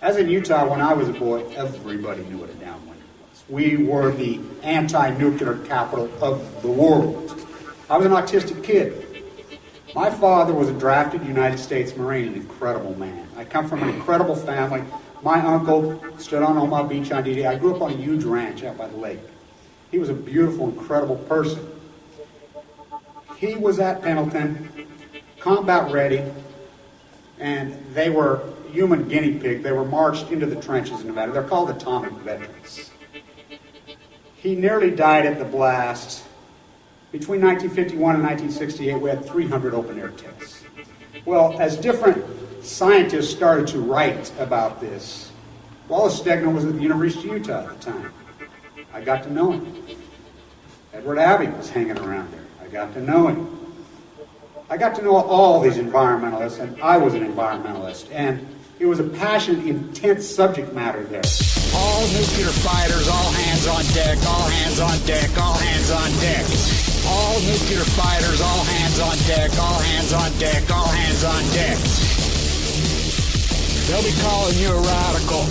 As in Utah, when I was a boy, everybody knew what a downwinder was. We were the anti-nuclear capital of the world. I was an autistic kid. My father was a drafted United States Marine, an incredible man. I come from an incredible family. My uncle stood on Omaha Beach on D-Day. I grew up on a huge ranch out by the lake. He was a beautiful, incredible person. He was at Pendleton, combat ready, and they were human guinea pig. They were marched into the trenches in Nevada. They're called atomic veterans. He nearly died at the blast. Between 1951 and 1968, we had 300 open-air tests. Well, as different scientists started to write about this, Wallace Stegner was at the University of Utah at the time. I got to know him. Edward Abbey was hanging around there. I got to know him. I got to know all these environmentalists, and I was an environmentalist, and it was a passionate, intense subject matter there. All nuclear fighters, all hands on deck, all hands on deck, all hands on deck. All nuclear fighters, all hands on deck, all hands on deck, all hands on deck. They'll be calling you a radical.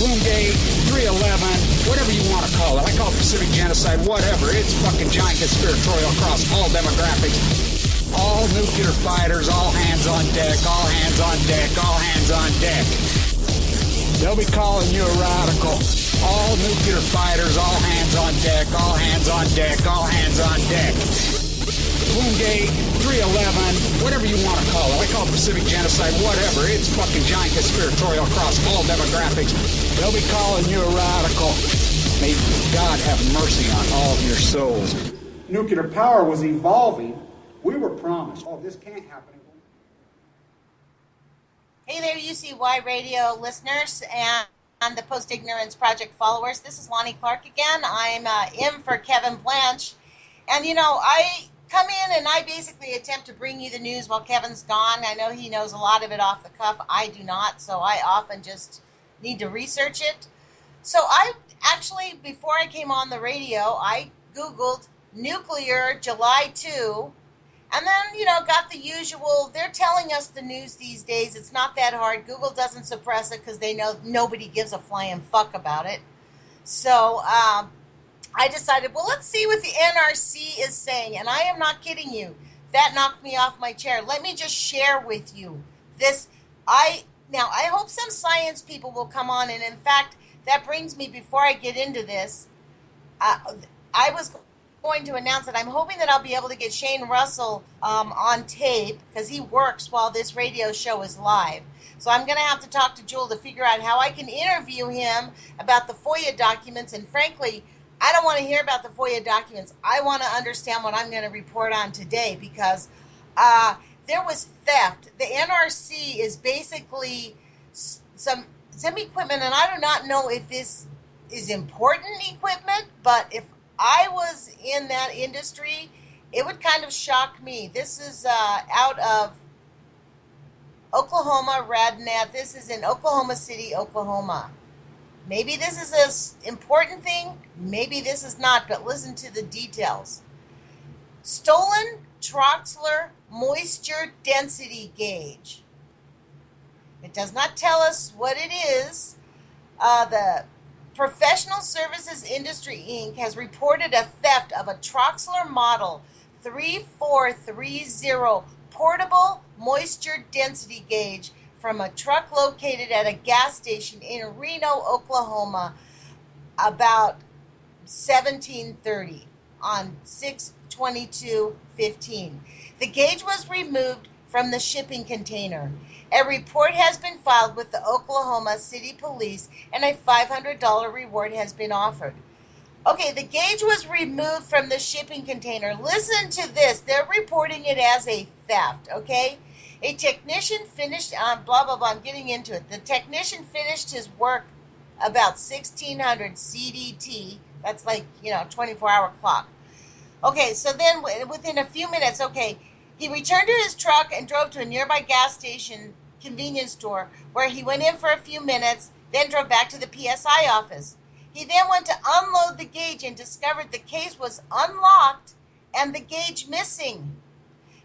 Bloomgate, 311, whatever you want to call it. I call it Pacific genocide, whatever. It's fucking giant conspiratorial across all demographics. All nuclear fighters, all hands on deck, all hands on deck, all hands on deck. They'll be calling you a radical. All nuclear fighters, all hands on deck, all hands on deck, all hands on deck. Bloomgate, 311, whatever you want to call it. I call it Pacific genocide, whatever. It's fucking giant conspiratorial across all demographics. They'll be calling you a radical. May God have mercy on all of your souls. Nuclear power was evolving. We were promised, oh, this can't happen. Hey there, UCY radio listeners and the Post Ignorance Project followers. This is Lonnie Clark again. I'm in for Kevin Blanche. And, you know, I come in and I basically attempt to bring you the news while Kevin's gone. I know he knows a lot of it off the cuff. I do not, so I often just need to research it. So I actually, before I came on the radio, I Googled nuclear July 2. And then, you know, got the usual, they're telling us the news these days. It's not that hard. Google doesn't suppress it because they know nobody gives a flying fuck about it. So I decided, well, let's see what the NRC is saying. And I am not kidding you. That knocked me off my chair. Let me just share with you this. Now, I hope some science people will come on. And in fact, that brings me, before I get into this, I was going to announce that I'm hoping that I'll be able to get Shane Russell on tape because he works while this radio show is live. So I'm going to have to talk to Jewel to figure out how I can interview him about the FOIA documents. And frankly, I don't want to hear about the FOIA documents. I want to understand what I'm going to report on today because there was theft. The NRC is basically some equipment, and I do not know if this is important equipment, but if I was in that industry, it would kind of shock me. This is out of Oklahoma, Radnat. This is in Oklahoma City, Oklahoma. Maybe this is an important thing. Maybe this is not, but listen to the details. Stolen Troxler moisture density gauge. It does not tell us what it is. The Professional Services Industry, Inc. has reported a theft of a Troxler Model 3430 portable moisture density gauge from a truck located at a gas station in Reno, Oklahoma, about 1730 on 6/22/15. The gauge was removed from the shipping container. A report has been filed with the Oklahoma City Police, and a $500 reward has been offered. Okay, the gauge was removed from the shipping container. Listen to this. They're reporting it as a theft, okay? A technician finished on blah, blah, blah. I'm getting into it. The technician finished his work about 1600 CDT. That's like, 24-hour clock. Okay, so then within a few minutes, he returned to his truck and drove to a nearby gas station convenience store where he went in for a few minutes, then drove back to the PSI office. He then went to unload the gauge and discovered the case was unlocked and the gauge missing.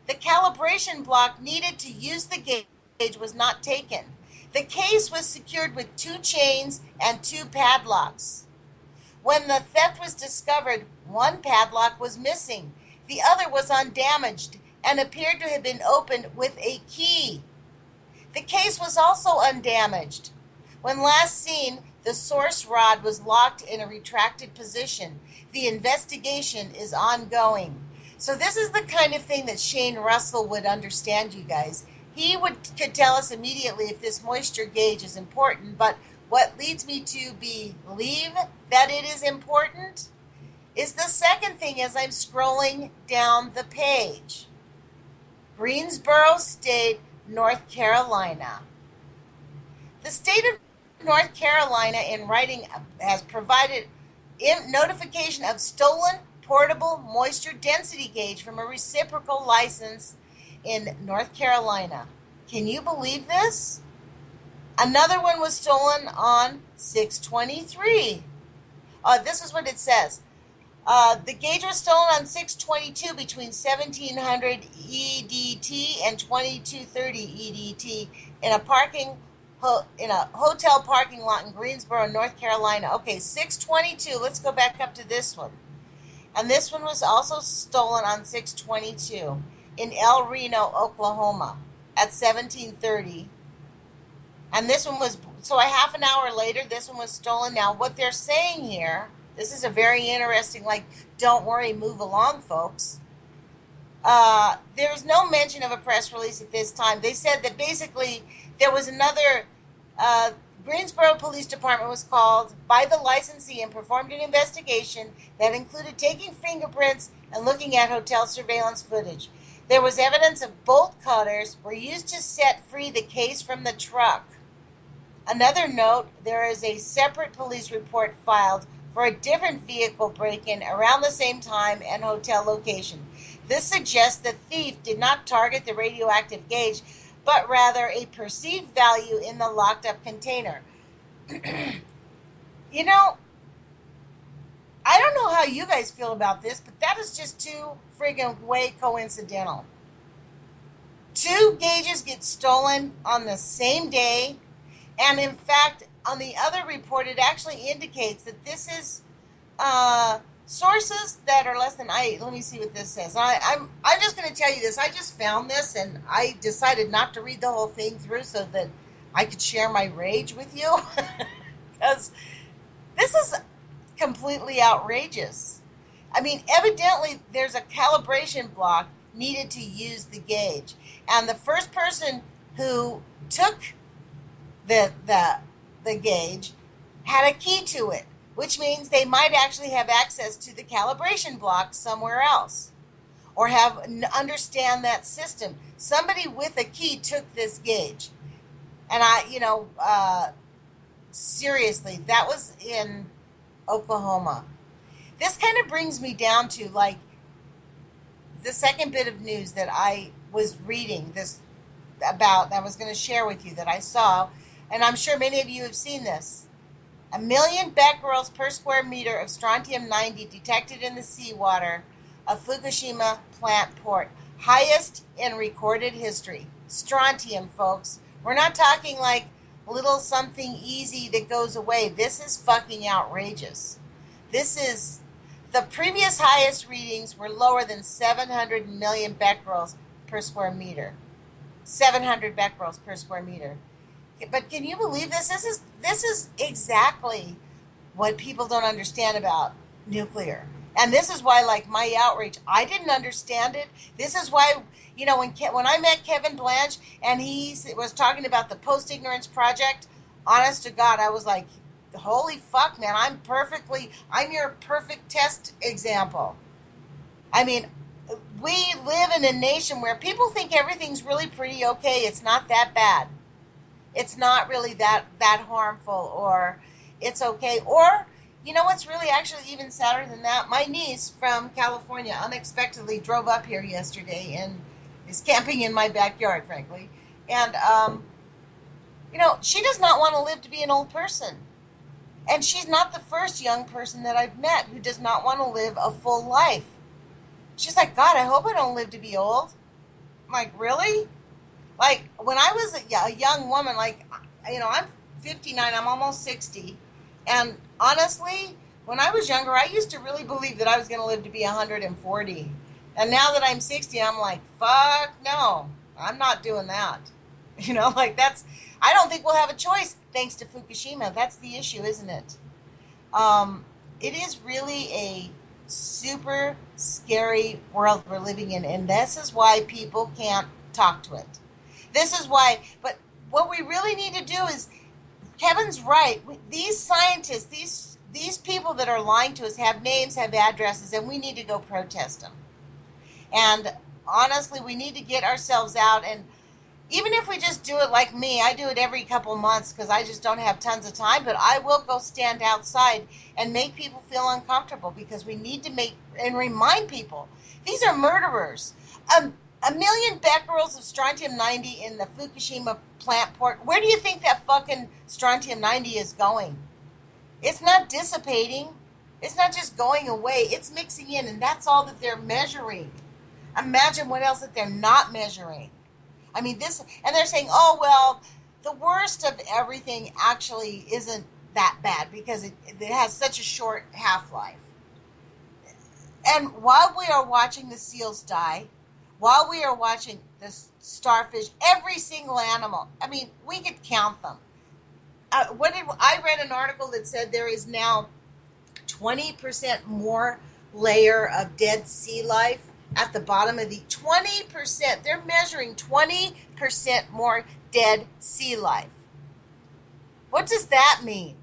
The calibration block needed to use the gauge was not taken. The case was secured with 2 chains and 2 padlocks. When the theft was discovered, one padlock was missing. The other was undamaged and appeared to have been opened with a key. The case was also undamaged. When last seen, the source rod was locked in a retracted position. The investigation is ongoing. So this is the kind of thing that Shane Russell would understand, you guys. He could tell us immediately if this moisture gauge is important, but what leads me to believe that it is important is the second thing as I'm scrolling down the page. Greensboro State, North Carolina. The state of North Carolina, in writing, has provided notification of stolen portable moisture density gauge from a reciprocal license in North Carolina. Can you believe this? Another one was stolen on 6/23. This is what it says. The gauge was stolen on 6/22 between 1700 EDT and 2230 EDT in a hotel parking lot in Greensboro, North Carolina. Okay, 6/22. Let's go back up to this one. And this one was also stolen on 6/22 in El Reno, Oklahoma at 1730. And this one was, so a half an hour later, this one was stolen. Now, what they're saying here, this is a very interesting, like, don't worry, move along, folks. There's no mention of a press release at this time. They said that basically there was another, Greensboro Police Department was called by the licensee and performed an investigation that included taking fingerprints and looking at hotel surveillance footage. There was evidence of bolt cutters were used to set free the case from the truck. Another note, there is a separate police report filed for a different vehicle break-in around the same time and hotel location. This suggests the thief did not target the radioactive gauge, but rather a perceived value in the locked-up container. You know, I don't know how you guys feel about this, but that is just too friggin' way coincidental. 2 gauges get stolen on the same day, and in fact, on the other report, it actually indicates that this is sources that are less than let me see what this says. I'm just going to tell you this. I just found this, and I decided not to read the whole thing through so that I could share my rage with you, because this is completely outrageous. I mean, evidently, there's a calibration block needed to use the gauge, and the first person who took the gauge had a key to it, which means they might actually have access to the calibration block somewhere else or understand that system. Somebody with a key took this gauge. And seriously, that was in Oklahoma. This kind of brings me down to, like, the second bit of news that I was reading this about, that I was going to share with you, that I saw. And I'm sure many of you have seen this. 1 million becquerels per square meter of strontium-90 detected in the seawater of Fukushima plant port. Highest in recorded history. Strontium, folks. We're not talking like little something easy that goes away. This is fucking outrageous. The previous highest readings were lower than 700 million becquerels per square meter. 700 becquerels per square meter. But can you believe this? This is exactly what people don't understand about nuclear. And this is why, like, my outrage, I didn't understand it. This is why, when I met Kevin Blanche and he was talking about the Post-Ignorance Project, honest to God, I was like, holy fuck, man, I'm your perfect test example. I mean, we live in a nation where people think everything's really pretty okay. It's not that bad. It's not really that harmful, or it's okay. Or, you know what's really actually even sadder than that? My niece from California unexpectedly drove up here yesterday and is camping in my backyard, frankly. And, she does not want to live to be an old person. And she's not the first young person that I've met who does not want to live a full life. She's like, God, I hope I don't live to be old. I'm like, really? Like, when I was a young woman, like, I'm 59, I'm almost 60. And honestly, when I was younger, I used to really believe that I was going to live to be 140. And now that I'm 60, I'm like, fuck no, I'm not doing that. Like I don't think we'll have a choice thanks to Fukushima. That's the issue, isn't it? It is really a super scary world we're living in, and this is why people can't talk to it. This is why, but what we really need to do is, Kevin's right. These scientists, these people that are lying to us have names, have addresses, and we need to go protest them. And honestly, we need to get ourselves out, and even if we just do it like me, I do it every couple months because I just don't have tons of time, but I will go stand outside and make people feel uncomfortable because we need to make and remind people these are murderers. A million becquerels of strontium-90 in the Fukushima plant port. Where do you think that fucking strontium-90 is going? It's not dissipating. It's not just going away. It's mixing in, and that's all that they're measuring. Imagine what else that they're not measuring. I mean, and they're saying, oh, well, the worst of everything actually isn't that bad because it has such a short half-life. And while we are watching the seals die, while we are watching the starfish, every single animal, I mean, we could count them. I read an article that said there is now 20% more layer of dead sea life at the bottom of the 20%. They're measuring 20% more dead sea life. What does that mean?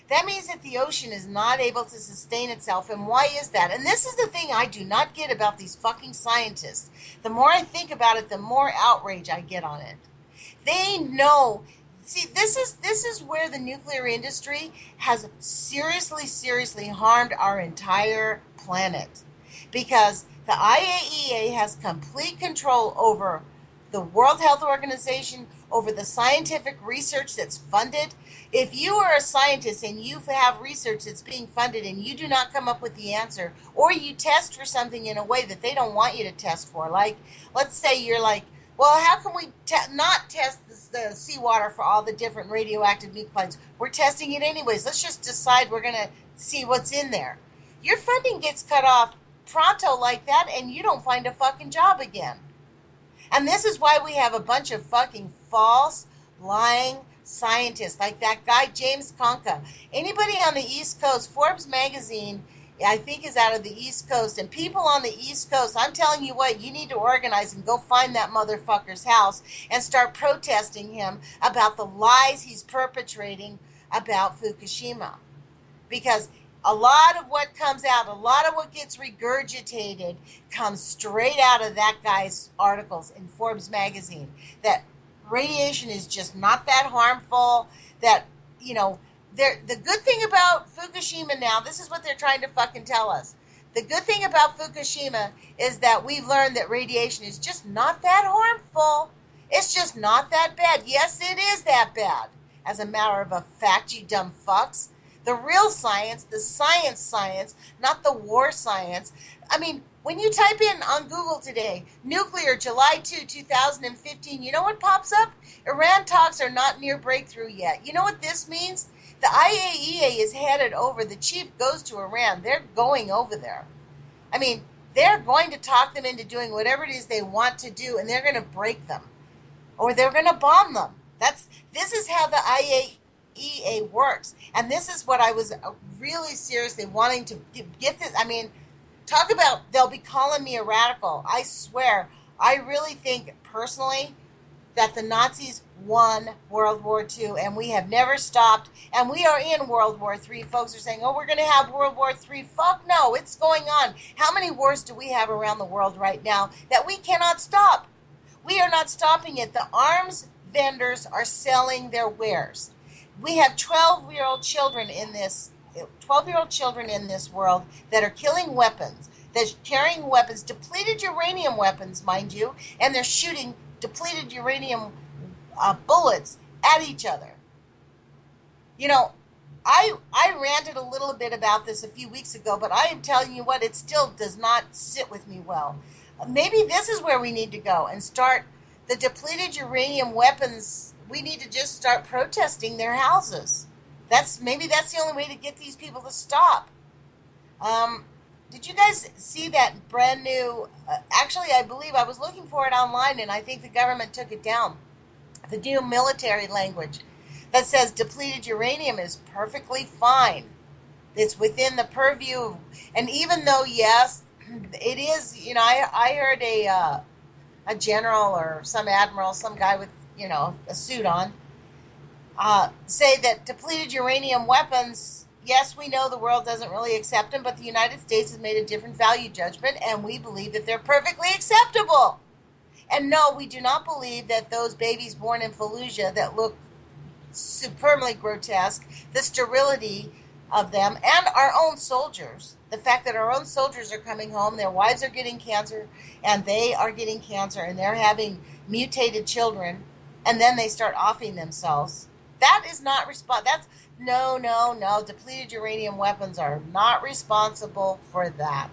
That means that the ocean is not able to sustain itself. And why is that? And this is the thing I do not get about these fucking scientists. The more I think about it, the more outrage I get on it. They know. See, this is where the nuclear industry has seriously harmed our entire planet. Because the IAEA has complete control over the World Health Organization, over the scientific research that's funded. If you are a scientist and you have research that's being funded and you do not come up with the answer, or you test for something in a way that they don't want you to test for, like, let's say you're like, well, how can we not test the seawater for all the different radioactive nuclides? We're testing it anyways. Let's just decide we're going to see what's in there. Your funding gets cut off pronto like that, and you don't find a fucking job again. And this is why we have a bunch of fucking false, lying scientists, like that guy James Conca. Anybody on the East Coast, Forbes magazine, I think, is out of the East Coast, and people on the East Coast, I'm telling you what, you need to organize and go find that motherfucker's house and start protesting him about the lies he's perpetrating about Fukushima. Because a lot of what comes out, a lot of what gets regurgitated comes straight out of that guy's articles in Forbes magazine. That radiation is just not that harmful. That, the good thing about Fukushima now, this is what they're trying to fucking tell us. The good thing about Fukushima is that we've learned that radiation is just not that harmful. It's just not that bad. Yes, it is that bad. As a matter of fact, you dumb fucks. The real science, the science, not the war science. I mean, when you type in on Google today, nuclear July 2, 2015, you know what pops up? Iran talks are not near breakthrough yet. You know what this means? The IAEA is headed over. The chief goes to Iran. They're going over there. I mean, they're going to talk them into doing whatever it is they want to do, and they're going to break them. Or they're going to bomb them. This is how the IAEA works. And this is what I was really seriously wanting to get this. I mean, talk about, they'll be calling me a radical. I swear, I really think personally that the Nazis won World War II, and we have never stopped, and we are in World War III. Folks are saying, oh, we're going to have World War III. Fuck no, it's going on. How many wars do we have around the world right now that we cannot stop? We are not stopping it. The arms vendors are selling their wares. We have 12-year-old children in this 12-year-old children in this world that are killing weapons, they're carrying weapons, depleted uranium weapons, mind you, and they're shooting depleted uranium bullets at each other. You know, I ranted a little bit about this a few weeks ago, but I am telling you what, it still does not sit with me well. Maybe this is where we need to go and start the depleted uranium weapons we need to just start protesting their houses. Maybe that's the only way to get these people to stop. Did you guys see that brand new? Actually, I believe I was looking for it online, and I think the government took it down. The new military language that says depleted uranium is perfectly fine. It's within the purview, and even though yes, it is. I heard a general or some admiral, some guy with a suit on, say that depleted uranium weapons, yes, we know the world doesn't really accept them, but the United States has made a different value judgment, and we believe that they're perfectly acceptable. And no, we do not believe that those babies born in Fallujah that look superbly grotesque, the sterility of them, and our own soldiers, the fact that our own soldiers are coming home, their wives are getting cancer, and they are getting cancer, and they're having mutated children, and then they start offing themselves. That is not that's no. Depleted uranium weapons are not responsible for that.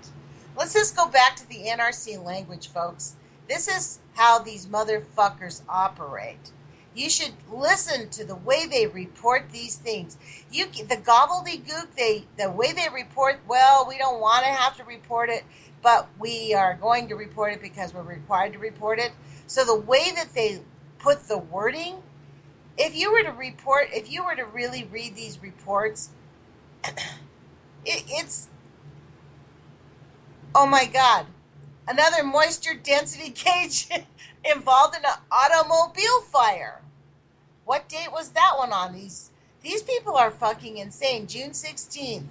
Let's just go back to the NRC language, folks. This is how these motherfuckers operate. You should listen to the way they report these things. The gobbledygook, the way they report, well, we don't want to have to report it, but we are going to report it because we're required to report it. So the way that they put the wording, if you were to really read these reports, it's, oh my God, another moisture density gauge involved in an automobile fire. What date was that one on? These people are fucking insane. June 16th.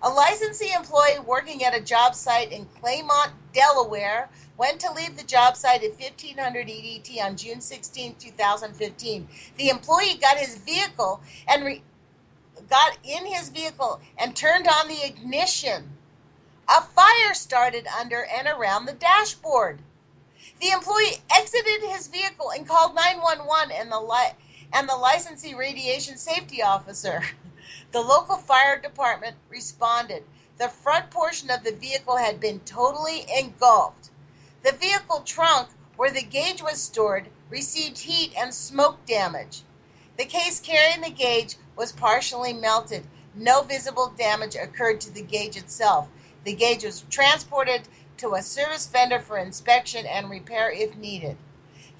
A licensee employee working at a job site in Claymont, Delaware, went to leave the job site at 1500 EDT on June 16, 2015. The employee got in his vehicle and turned on the ignition. A fire started under and around the dashboard. The employee exited his vehicle and called 911 and the licensee radiation safety officer. The local fire department responded. The front portion of the vehicle had been totally engulfed. The vehicle trunk, where the gauge was stored, received heat and smoke damage. The case carrying the gauge was partially melted. No visible damage occurred to the gauge itself. The gauge was transported to a service vendor for inspection and repair if needed.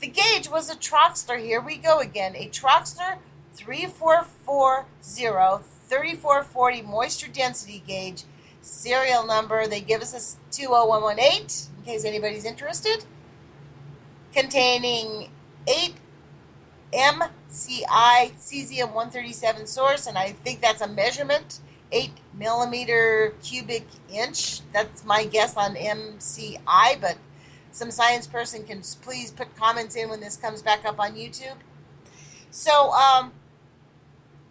The gauge was a Troxler, here we go again, a Troxler 3440 moisture density gauge, serial number, they give us a 20118, in case anybody's interested, containing 8 MCI cesium-137 source, and I think that's a measurement, 8 millimeter cubic inch. That's my guess on MCI, but some science person can please put comments in when this comes back up on YouTube. So,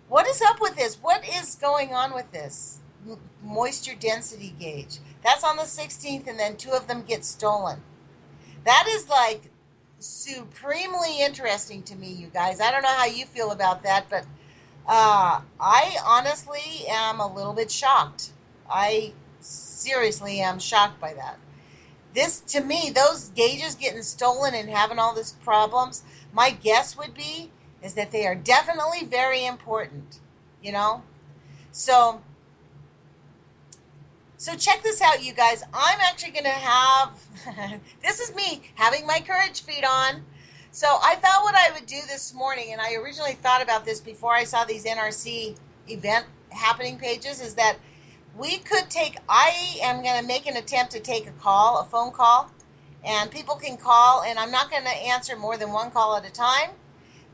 what is up with this? What is going on with this moisture density gauge? That's on the 16th, and then 2 of them get stolen. That is like supremely interesting to me, you guys. I don't know how you feel about that, but I honestly am a little bit shocked. I seriously am shocked by that. This, to me, those gauges getting stolen and having all these problems, my guess would be is that they are definitely very important, So check this out, you guys. I'm actually going to have, this is me having my courage feet on. So I thought what I would do this morning, and I originally thought about this before I saw these NRC event happening pages, is that I am going to make an attempt to take a phone call, and people can call, and I'm not going to answer more than one call at a time.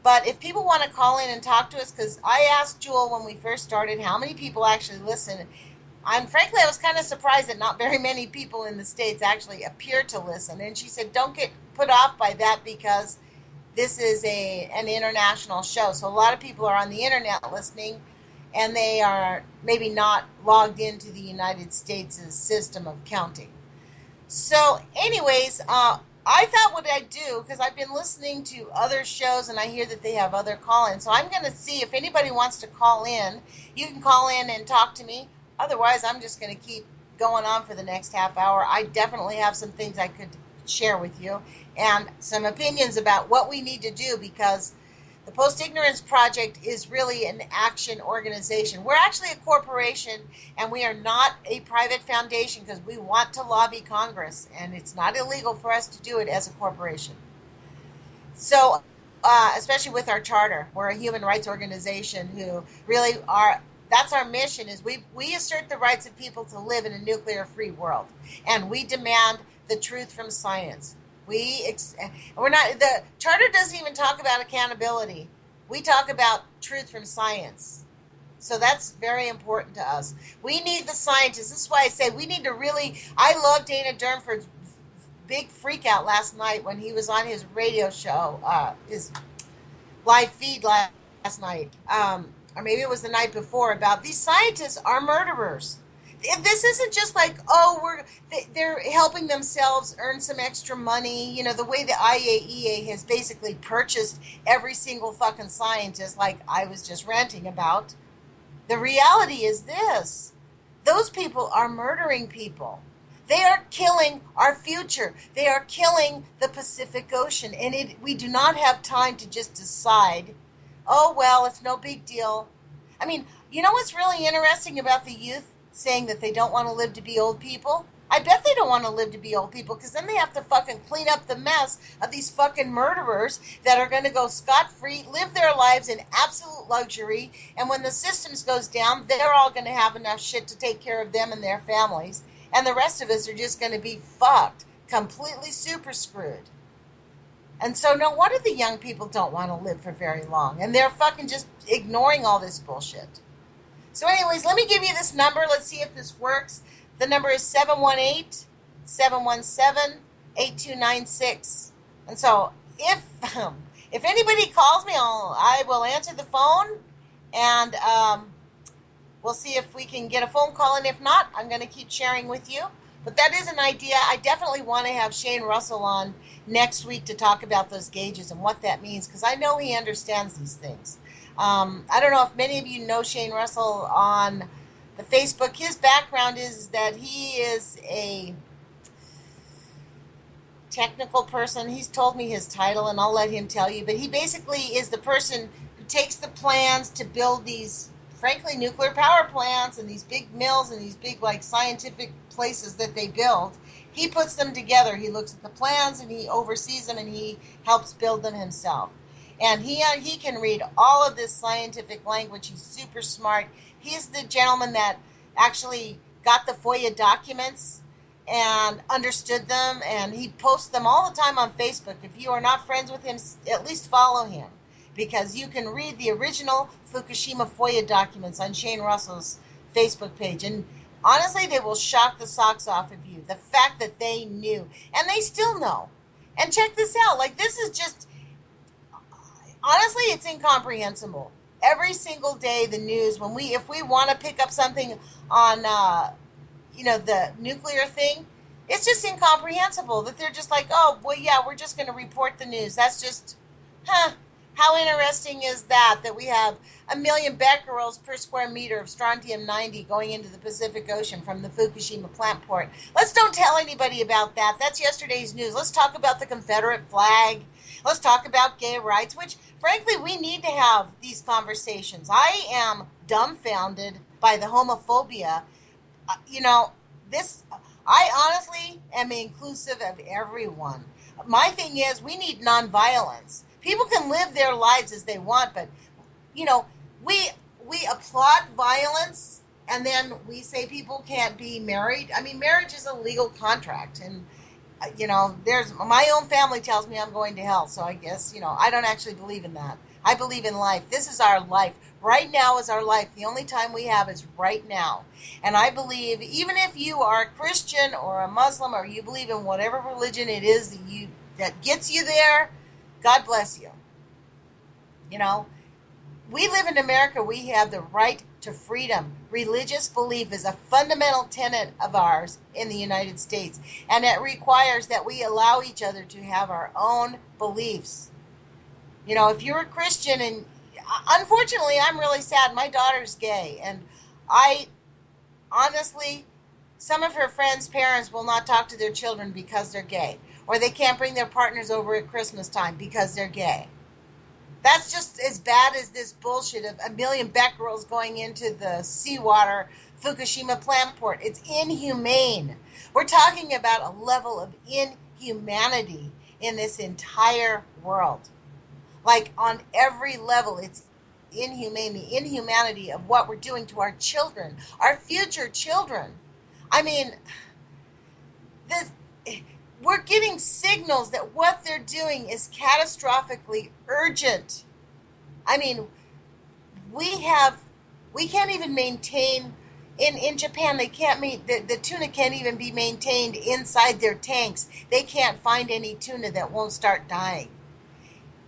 But if people want to call in and talk to us, because I asked Jewel when we first started how many people actually listen, and frankly, I was kind of surprised that not very many people in the States actually appear to listen. And she said, don't get put off by that because this is an international show. So a lot of people are on the internet listening, and they are maybe not logged into the United States' system of counting. So anyways, I thought what I'd do, because I've been listening to other shows and I hear that they have other call-ins. So I'm going to see if anybody wants to call in. You can call in and talk to me. Otherwise, I'm just going to keep going on for the next half hour. I definitely have some things I could share with you, and some opinions about what we need to do, because the Post Ignorance Project is really an action organization. We're actually a corporation, and we are not a private foundation because we want to lobby Congress, and it's not illegal for us to do it as a corporation. So, especially with our charter, we're a human rights organization who really are. That's our mission: is we assert the rights of people to live in a nuclear-free world, and we demand the truth from science. We're not, the charter doesn't even talk about accountability. We talk about truth from science. So that's very important to us. We need the scientists. This is why I say we need to really. I love Dana Durnford's big freak out last night when he was on his radio show, his live feed last night, or maybe it was the night before, about these scientists are murderers. This isn't just like, oh, they're helping themselves earn some extra money. You know, the way the IAEA has basically purchased every single fucking scientist, like I was just ranting about. The reality is this: those people are murdering people. They are killing our future. They are killing the Pacific Ocean. And we do not have time to just decide, oh, well, it's no big deal. I mean, you know what's really interesting about the youth saying that they don't want to live to be old people? I bet they don't want to live to be old people, because then they have to fucking clean up the mess of these fucking murderers that are going to go scot-free, live their lives in absolute luxury, and when the systems goes down, they're all going to have enough shit to take care of them and their families, and the rest of us are just going to be fucked, completely super screwed. And so no wonder the young people don't want to live for very long, and they're fucking just ignoring all this bullshit. So anyways, let me give you this number. Let's see if this works. The number is 718-717-8296. And so if anybody calls me, I will answer the phone, and we'll see if we can get a phone call. And if not, I'm going to keep sharing with you. But that is an idea. I definitely want to have Shane Russell on next week to talk about those gauges and what that means, because I know he understands these things. I don't know if many of you know Shane Russell on the Facebook. His background is that he is a technical person. He's told me his title, and I'll let him tell you. But he basically is the person who takes the plans to build these, frankly, nuclear power plants and these big mills and these big, like, scientific places that they build. He puts them together. He looks at the plans and he oversees them, and he helps build them himself. And he can read all of this scientific language. He's super smart. He's the gentleman that actually got the FOIA documents and understood them, and he posts them all the time on Facebook. If you are not friends with him, at least follow him, because you can read the original Fukushima FOIA documents on Shane Russell's Facebook page. And honestly, they will shock the socks off of you. The fact that they knew, and they still know. And check this out. Like, this is just... honestly, it's incomprehensible. Every single day, the news, if we want to pick up something on, the nuclear thing, it's just incomprehensible that they're just like, oh, well, yeah, we're just going to report the news. That's just, how interesting is that we have 1 million becquerels per square meter of strontium-90 going into the Pacific Ocean from the Fukushima plant port. Let's don't tell anybody about that. That's yesterday's news. Let's talk about the Confederate flag. Let's talk about gay rights, which, frankly, we need to have these conversations. I am dumbfounded by the homophobia. I honestly am inclusive of everyone. My thing is, we need nonviolence. People can live their lives as they want, but, we applaud violence, and then we say people can't be married. I mean, marriage is a legal contract, and there's my own family tells me I'm going to hell, so I guess, I don't actually believe in that. I believe in life. This is our life. Right now is our life. The only time we have is right now. And I believe, even if you are a Christian or a Muslim, or you believe in whatever religion it is that gets you there, God bless you. We live in America. We have the right to freedom. Religious belief is a fundamental tenet of ours in the United States, and it requires that we allow each other to have our own beliefs. If you're a Christian, and unfortunately, I'm really sad. My daughter's gay, and I honestly, some of her friends' parents will not talk to their children because they're gay. or they can't bring their partners over at Christmas time because they're gay. That's just as bad as this bullshit of a million becquerels going into the seawater Fukushima plant port. It's inhumane. We're talking about a level of inhumanity in this entire world. Like on every level, it's inhumane, the inhumanity of what we're doing to our children, our future children. I mean, this, we're getting signals that what they're doing is catastrophically urgent. I mean, we can't even maintain in Japan. They can't the tuna can't even be maintained inside their tanks. They can't find any tuna that won't start dying.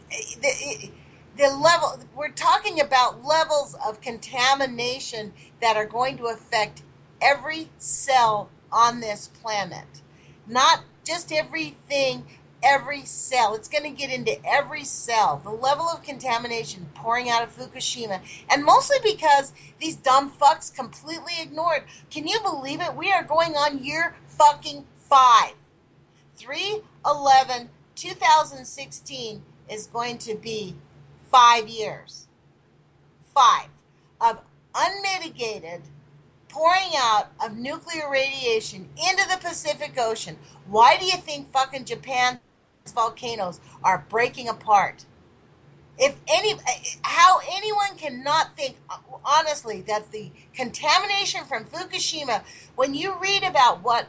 The level, we're talking about levels of contamination that are going to affect every cell on this planet. Not just everything, every cell. It's going to get into every cell. The level of contamination pouring out of Fukushima, and mostly because these dumb fucks completely ignored. Can you believe it? We are going on year fucking 5. 3/11/2016 is going to be 5 years. 5 of unmitigated pouring out of nuclear radiation into the Pacific Ocean. Why do you think fucking Japan's volcanoes are breaking apart? How anyone cannot think honestly that the contamination from Fukushima, when you read about what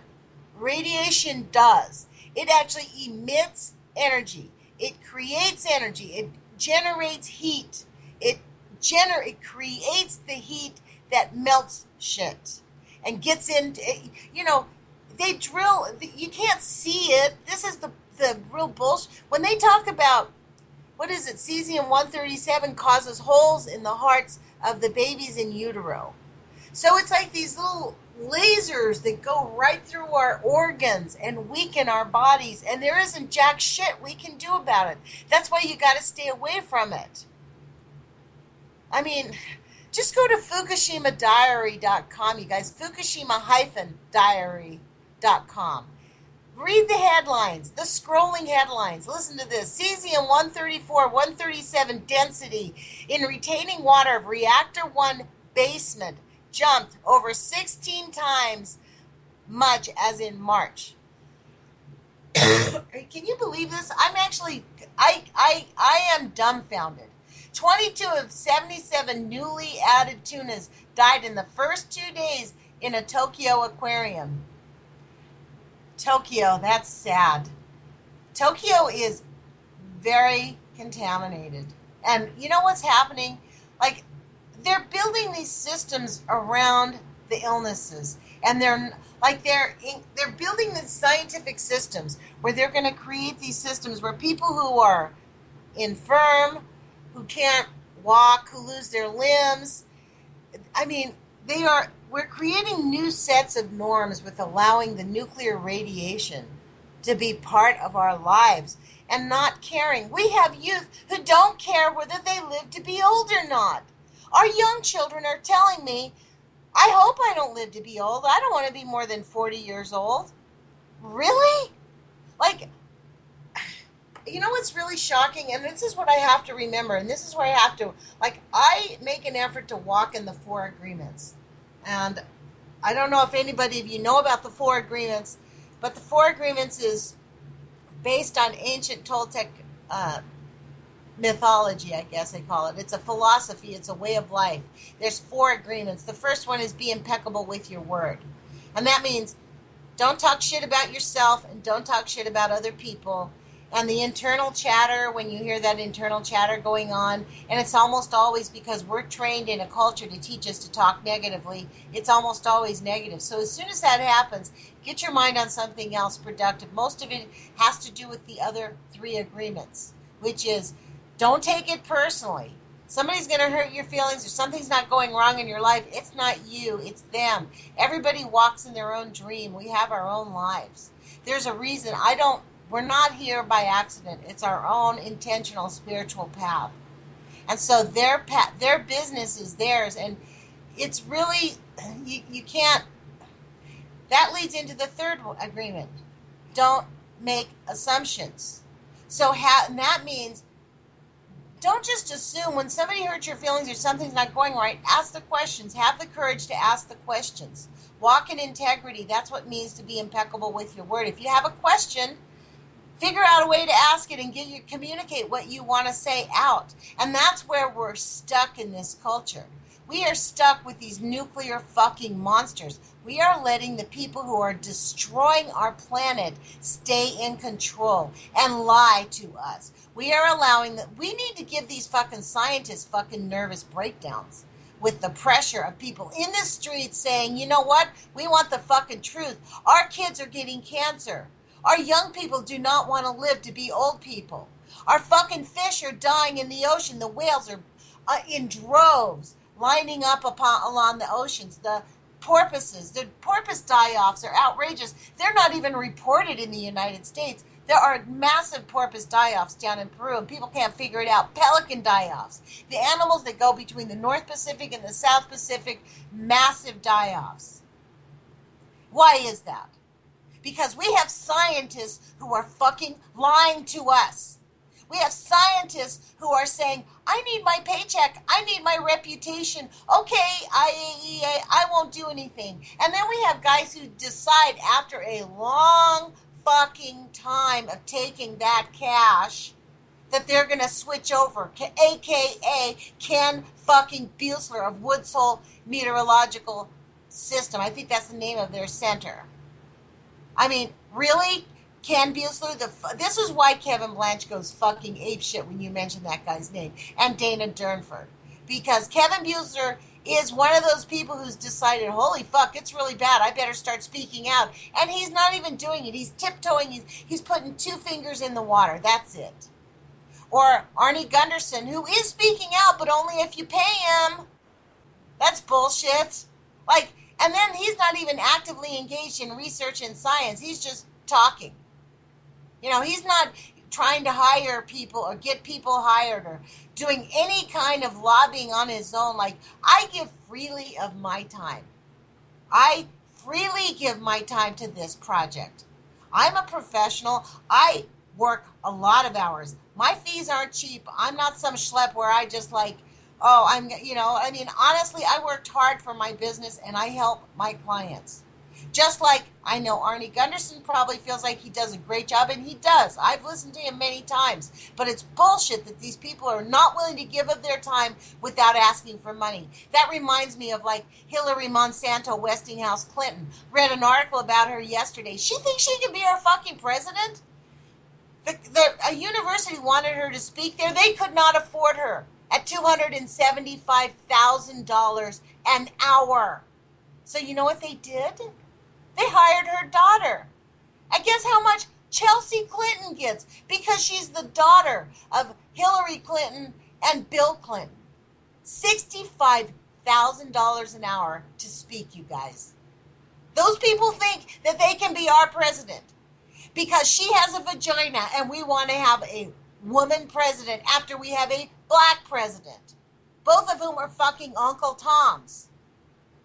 radiation does, it actually emits energy. It creates energy. It generates heat. It creates the heat that melts shit and gets into, they drill, you can't see it. This is the real bullshit. When they talk about, what is it, cesium-137 causes holes in the hearts of the babies in utero. So it's like these little lasers that go right through our organs and weaken our bodies, and there isn't jack shit we can do about it. That's why you got to stay away from it. I mean, just go to FukushimaDiary.com, you guys. Fukushima-diary.com. Read the headlines, the scrolling headlines. Listen to this. Cesium-134, 137 density in retaining water of Reactor 1 basement jumped over 16 times much as in March. Can you believe this? I am dumbfounded. 22 of 77 newly added tunas died in the first 2 days in a Tokyo aquarium. Tokyo, that's sad. Tokyo is very contaminated. And you know what's happening? Like, they're building these systems around the illnesses. And they're building these scientific systems where they're going to create these systems where people who are infirm, who can't walk, who lose their limbs, I mean, we're creating new sets of norms with allowing the nuclear radiation to be part of our lives and not caring. We have youth who don't care whether they live to be old or not. Our young children are telling me, I hope I don't live to be old. I don't want to be more than 40 years old. Really? Like, you know what's really shocking? And this is what I have to remember, and this is where I have to, I make an effort to walk in the 4 agreements. And I don't know if anybody of you know about the 4 agreements, but the 4 agreements is based on ancient Toltec mythology, I guess they call it. It's a philosophy. It's a way of life. There's 4 agreements. The first one is be impeccable with your word. And that means don't talk shit about yourself and don't talk shit about other people. And the internal chatter, when you hear that internal chatter going on, and it's almost always because we're trained in a culture to teach us to talk negatively, it's almost always negative. So as soon as that happens, get your mind on something else productive. Most of it has to do with the other 3 agreements, which is don't take it personally. Somebody's going to hurt your feelings or something's not going wrong in your life. It's not you, it's them. Everybody walks in their own dream. We have our own lives. There's a reason. We're not here by accident. It's our own intentional spiritual path. And so their business is theirs. And it's really, you can't, that leads into the 3rd agreement. Don't make assumptions. So and that means don't just assume when somebody hurts your feelings or something's not going right. Ask the questions. Have the courage to ask the questions. Walk in integrity. That's what it means to be impeccable with your word. If you have a question, figure out a way to ask it and communicate what you want to say out. And that's where we're stuck in this culture. We are stuck with these nuclear fucking monsters. We are letting the people who are destroying our planet stay in control and lie to us. We are allowing that. We need to give these fucking scientists fucking nervous breakdowns with the pressure of people in the streets saying, you know what? We want the fucking truth. Our kids are getting cancer. Our young people do not want to live to be old people. Our fucking fish are dying in the ocean. The whales are in droves lining up along the oceans. The porpoise die-offs are outrageous. They're not even reported in the United States. There are massive porpoise die-offs down in Peru, and people can't figure it out. Pelican die-offs. The animals that go between the North Pacific and the South Pacific, massive die-offs. Why is that? Because we have scientists who are fucking lying to us. We have scientists who are saying, I need my paycheck. I need my reputation. Okay, IAEA, I won't do anything. And then we have guys who decide after a long fucking time of taking that cash that they're going to switch over, a.k.a. Ken fucking Buesler of Woods Hole Meteorological System. I think that's the name of their center. I mean, really? Ken Buesler? This is why Kevin Blanche goes fucking apeshit when you mention that guy's name. And Dana Durnford. Because Kevin Buesler is one of those people who's decided, holy fuck, it's really bad. I better start speaking out. And he's not even doing it. He's tiptoeing. He's putting 2 fingers in the water. That's it. Or Arnie Gunderson, who is speaking out, but only if you pay him. That's bullshit. And then he's not even actively engaged in research and science. He's just talking. He's not trying to hire people or get people hired or doing any kind of lobbying on his own. I give freely of my time. I freely give my time to this project. I'm a professional. I work a lot of hours. My fees aren't cheap. I'm not some schlep where I just honestly, I worked hard for my business and I help my clients. Just like I know Arnie Gunderson probably feels like he does a great job, and he does. I've listened to him many times. But it's bullshit that these people are not willing to give of their time without asking for money. That reminds me of Hillary Monsanto Westinghouse Clinton. Read an article about her yesterday. She thinks she can be our fucking president? A university wanted her to speak there. They could not afford her at $275,000 an hour. So you know what they did? They hired her daughter. And guess how much Chelsea Clinton gets? Because she's the daughter of Hillary Clinton and Bill Clinton. $65,000 an hour to speak, you guys. Those people think that they can be our president because she has a vagina and we want to have a woman president after we have a black president. Both of whom are fucking Uncle Toms.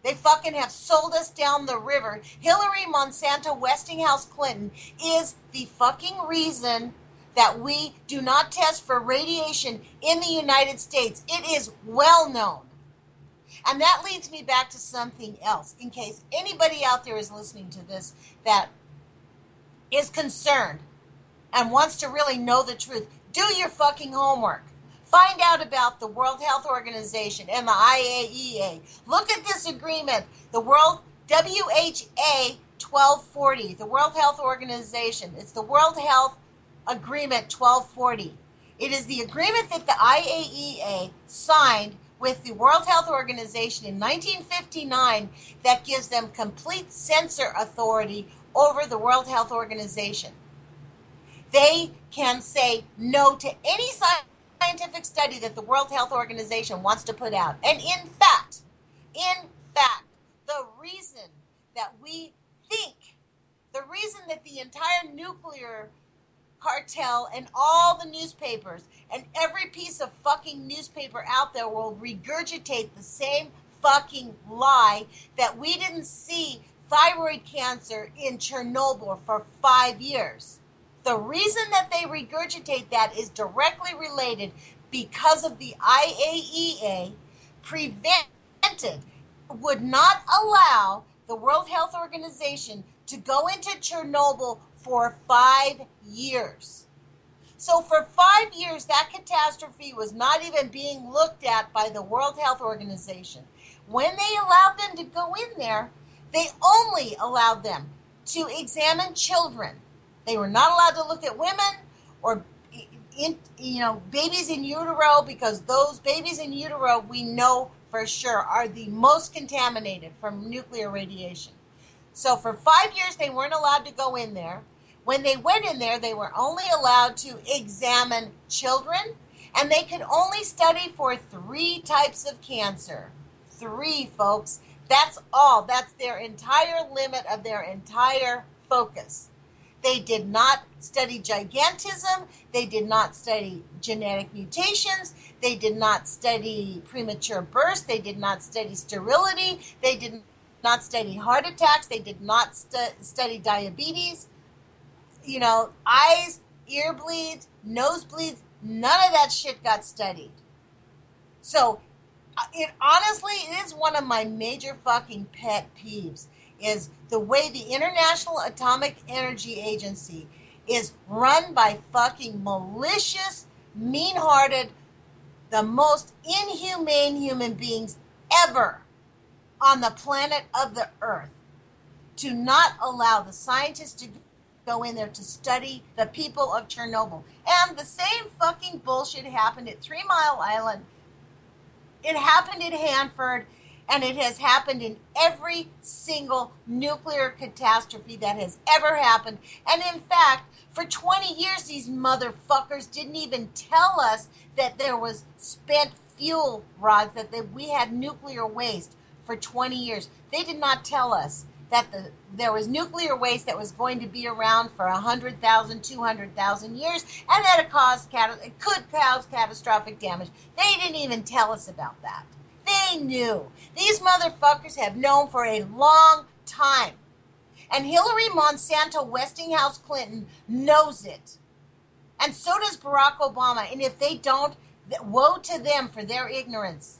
They fucking have sold us down the river. Hillary Monsanto Westinghouse Clinton is the fucking reason that we do not test for radiation in the United States. It is well known. And that leads me back to something else, in case anybody out there is listening to this that is concerned and wants to really know the truth. Do your fucking homework. Find out about the World Health Organization and the IAEA. Look at this agreement, the WHA 1240, the World Health Organization. It's the World Health Agreement 1240. It is the agreement that the IAEA signed with the World Health Organization in 1959 that gives them complete censor authority over the World Health Organization. They can say no to any scientific study that the World Health Organization wants to put out. And in fact, the reason that we think, the reason that the entire nuclear cartel and all the newspapers and every piece of fucking newspaper out there will regurgitate the same fucking lie that we didn't see thyroid cancer in Chernobyl for 5 years. The reason that they regurgitate that is directly related because of the IAEA would not allow the World Health Organization to go into Chernobyl for 5 years. So for 5 years, that catastrophe was not even being looked at by the World Health Organization. When they allowed them to go in there, they only allowed them to examine children. They were not allowed to look at women or babies in utero, because those babies in utero, we know for sure, are the most contaminated from nuclear radiation. So for 5 years, they weren't allowed to go in there. When they went in there, they were only allowed to examine children, and they could only study for 3 types of cancer. 3, folks. That's all. That's their entire limit of their entire focus. They did not study gigantism. They did not study genetic mutations. They did not study premature births. They did not study sterility. They did not study heart attacks. They did not study diabetes. Eyes, ear bleeds, nose bleeds. None of that shit got studied. So it is one of my major fucking pet peeves, is the way the International Atomic Energy Agency is run by fucking malicious, mean-hearted, the most inhumane human beings ever on the planet of the Earth, to not allow the scientists to go in there to study the people of Chernobyl. And the same fucking bullshit happened at 3 Mile Island. It happened at Hanford, and it has happened in every single nuclear catastrophe that has ever happened. And in fact, for 20 years, these motherfuckers didn't even tell us that there was spent fuel rods, that we had nuclear waste for 20 years. They did not tell us that there was nuclear waste that was going to be around for 100,000, 200,000 years, and that it could cause catastrophic damage. They didn't even tell us about that. They knew. These motherfuckers have known for a long time. And Hillary Monsanto Westinghouse Clinton knows it. And so does Barack Obama. And if they don't, woe to them for their ignorance.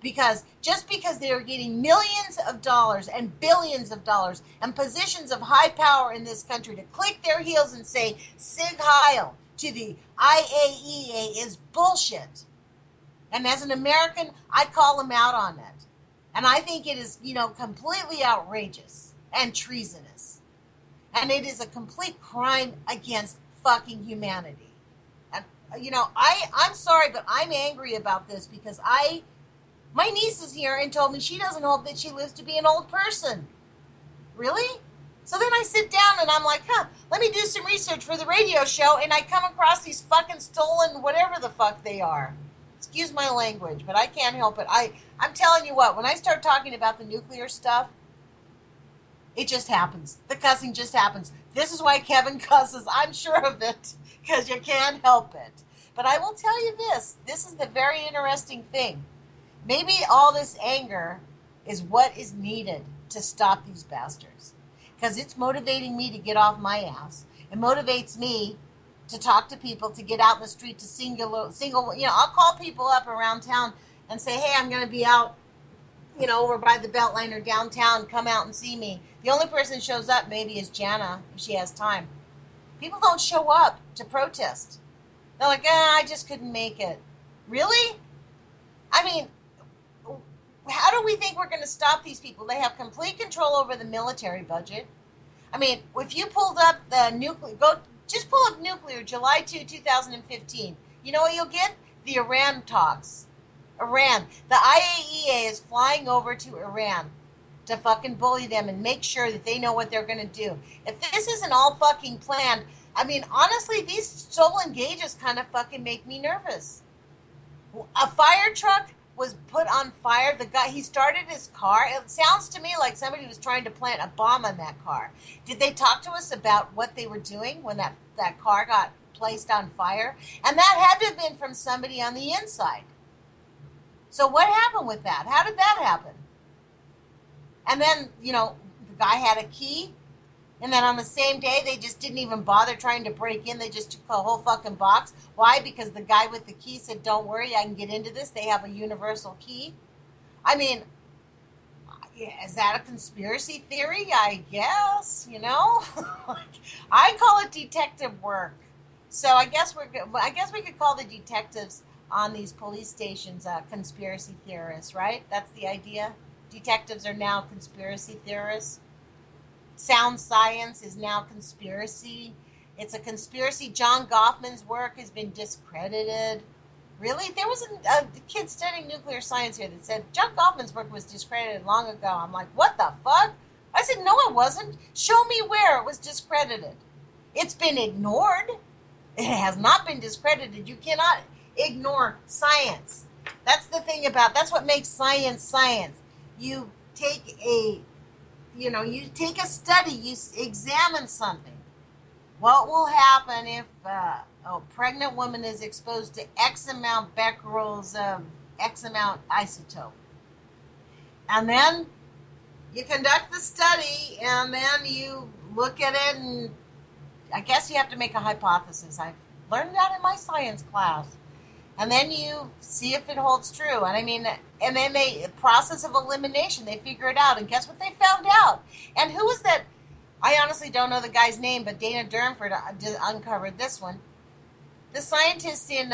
Because just because they are getting millions of dollars and billions of dollars and positions of high power in this country to click their heels and say Sig Heil to the IAEA is bullshit. And as an American, I call them out on it. And I think it is, completely outrageous and treasonous. And it is a complete crime against fucking humanity. And, I'm sorry, but I'm angry about this because my niece is here and told me she doesn't hope that she lives to be an old person. Really? So then I sit down and I'm like, let me do some research for the radio show, and I come across these fucking stolen whatever the fuck they are. Excuse my language, but I can't help it. I'm telling you what, when I start talking about the nuclear stuff, it just happens. The cussing just happens. This is why Kevin cusses. I'm sure of it, because you can't help it. But I will tell you this. This is the very interesting thing. Maybe all this anger is what is needed to stop these bastards. Because it's motivating me to get off my ass. It motivates me to talk to people, to get out in the street, to single, I'll call people up around town and say, hey, I'm going to be out, over by the Beltline or downtown, come out and see me. The only person that shows up maybe is Jana, if she has time. People don't show up to protest. They're like, I just couldn't make it. Really? I mean, how do we think we're going to stop these people? They have complete control over the military budget. I mean, if you pulled up the nuclear, just pull up nuclear, July 2, 2015. You know what you'll get? The Iran talks. Iran. The IAEA is flying over to Iran to fucking bully them and make sure that they know what they're going to do. If this isn't all fucking planned, I mean, honestly, these stolen gauges kind of fucking make me nervous. A fire truck was put on fire. The guy, he started his car. It sounds to me like somebody was trying to plant a bomb in that car. Did they talk to us about what they were doing when that car got placed on fire? And that had to have been from somebody on the inside. So what happened with that? How did that happen? And then, the guy had a key. And then on the same day, they just didn't even bother trying to break in. They just took the whole fucking box. Why? Because the guy with the key said, don't worry, I can get into this. They have a universal key. I mean, is that a conspiracy theory? I guess, you know? I call it detective work. So I guess we could call the detectives on these police stations conspiracy theorists, right? That's the idea. Detectives are now conspiracy theorists. Sound science is now conspiracy. It's a conspiracy. John Goffman's work has been discredited. Really? There was a kid studying nuclear science here that said John Goffman's work was discredited long ago. I'm like, what the fuck? I said, no, it wasn't. Show me where it was discredited. It's been ignored. It has not been discredited. You cannot ignore science. That's the thing that's what makes science science. You take a study, you examine something. What will happen if a pregnant woman is exposed to X amount becquerels of X amount isotope? And then you conduct the study, and then you look at it, and I guess you have to make a hypothesis. I've learned that in my science class. And then you see if it holds true. And I mean, and then process of elimination, they figure it out. And guess what they found out? And who was that? I honestly don't know the guy's name, but Dana Durnford uncovered this one. The scientist in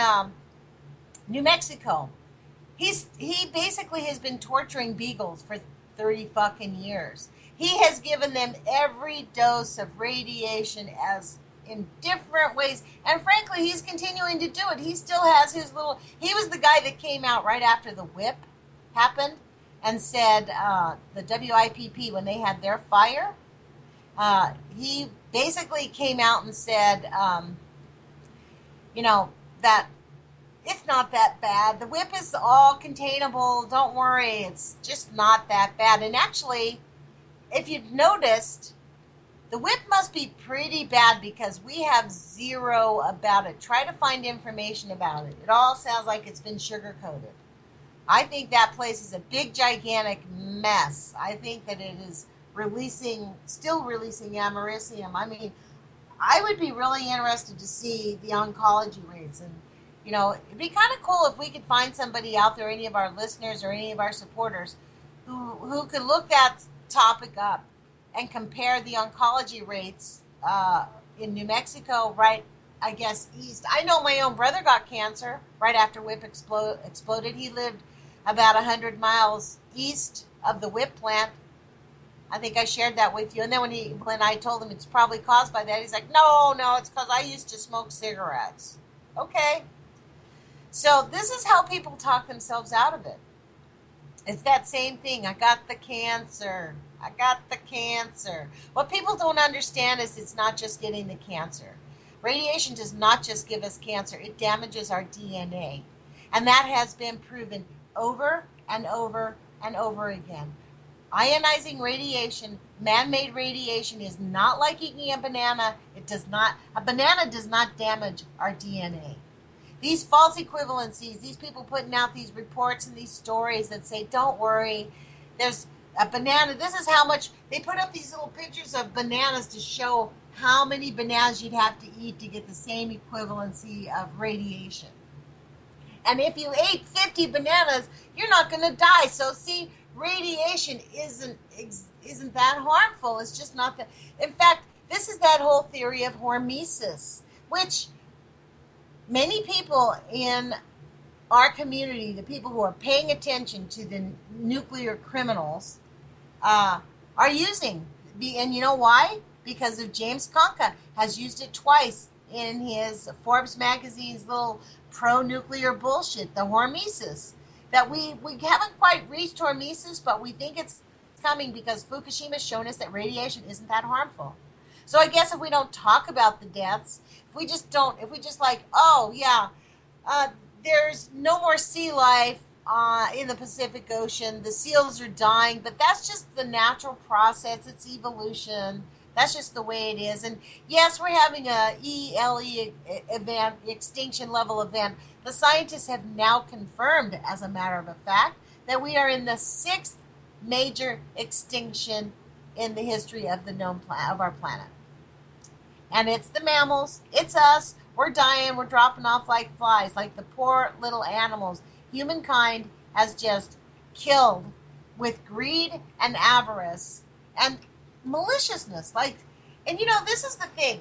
New Mexico. He basically has been torturing beagles for 30 fucking years. He has given them every dose of radiation as in different ways, and frankly, he's continuing to do it. He still has his little. He was the guy that came out right after the whip happened and said the WIPP, when they had their fire, he basically came out and said, that it's not that bad. The whip is all containable. Don't worry, it's just not that bad. And actually, if you've noticed, the whip must be pretty bad because we have zero about it. Try to find information about it. It all sounds like it's been sugar-coated. I think that place is a big, gigantic mess. I think that it is still releasing americium. I mean, I would be really interested to see the oncology rates. And, it'd be kind of cool if we could find somebody out there, any of our listeners or any of our supporters, who could look that topic up and compare the oncology rates in New Mexico, right, I guess, east. I know my own brother got cancer right after WIP exploded. He lived about 100 miles east of the WIP plant. I think I shared that with you. And then when I told him it's probably caused by that, he's like, no, it's because I used to smoke cigarettes. Okay. So this is how people talk themselves out of it. It's that same thing. I got the cancer. What people don't understand is it's not just getting the cancer. Radiation does not just give us cancer. It damages our DNA. And that has been proven over and over and over again. Ionizing radiation, man-made radiation, is not like eating a banana. A banana does not damage our DNA. These false equivalencies, these people putting out these reports and these stories that say, don't worry, there's a banana. This is how much they put up these little pictures of bananas to show how many bananas you'd have to eat to get the same equivalency of radiation. And if you ate 50 bananas, you're not going to die. So see, radiation isn't that harmful. It's just not that. In fact, this is that whole theory of hormesis, which many people in our community, the people who are paying attention to the nuclear criminals, are using. And you know why? Because of James Conca has used it twice in his Forbes magazine's little pro-nuclear bullshit, the hormesis. That we haven't quite reached hormesis, but we think it's coming because Fukushima's shown us that radiation isn't that harmful. So I guess if we don't talk about the deaths, if we just like, oh yeah, there's no more sea life in the Pacific Ocean. The seals are dying, but that's just the natural process. It's evolution. That's just the way it is. And yes, we're having a ELE event, extinction level event. The scientists have now confirmed, as a matter of fact, that we are in the 6th major extinction in the history of the known of our planet. And it's the mammals, it's us. We're dying, we're dropping off like flies, like the poor little animals. Humankind has just killed with greed and avarice and maliciousness. And this is the thing.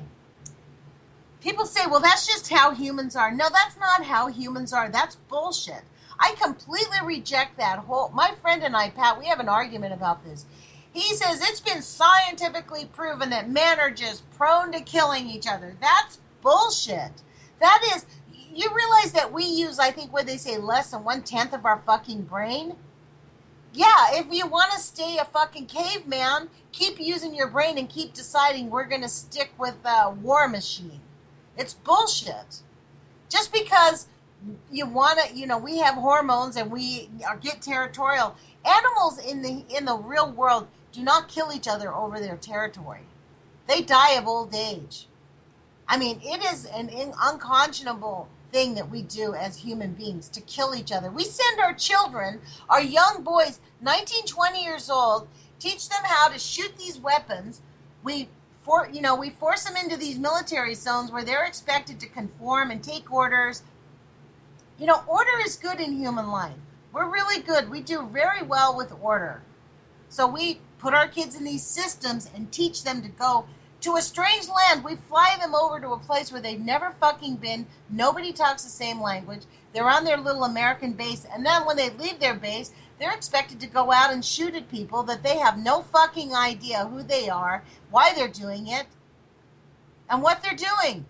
People say, well, that's just how humans are. No, that's not how humans are. That's bullshit. I completely reject that whole. My friend and I, Pat, we have an argument about this. He says it's been scientifically proven that men are just prone to killing each other. That's bullshit. That is, you realize that we use, I think, what they say, less than 1/10 of our fucking brain? Yeah, if you want to stay a fucking caveman, keep using your brain and keep deciding we're going to stick with a war machine. It's bullshit. Just because you want to, we have hormones and we get territorial. Animals in the real world do not kill each other over their territory. They die of old age. I mean, it is an unconscionable thing that we do as human beings, to kill each other. We send our children, our young boys, 19, 20 years old, teach them how to shoot these weapons. We force them into these military zones where they're expected to conform and take orders. Order is good in human life. We're really good. We do very well with order. So we put our kids in these systems and teach them to go to a strange land. We fly them over to a place where they've never fucking been. Nobody talks the same language. They're on their little American base. And then when they leave their base, they're expected to go out and shoot at people that they have no fucking idea who they are, why they're doing it, and what they're doing.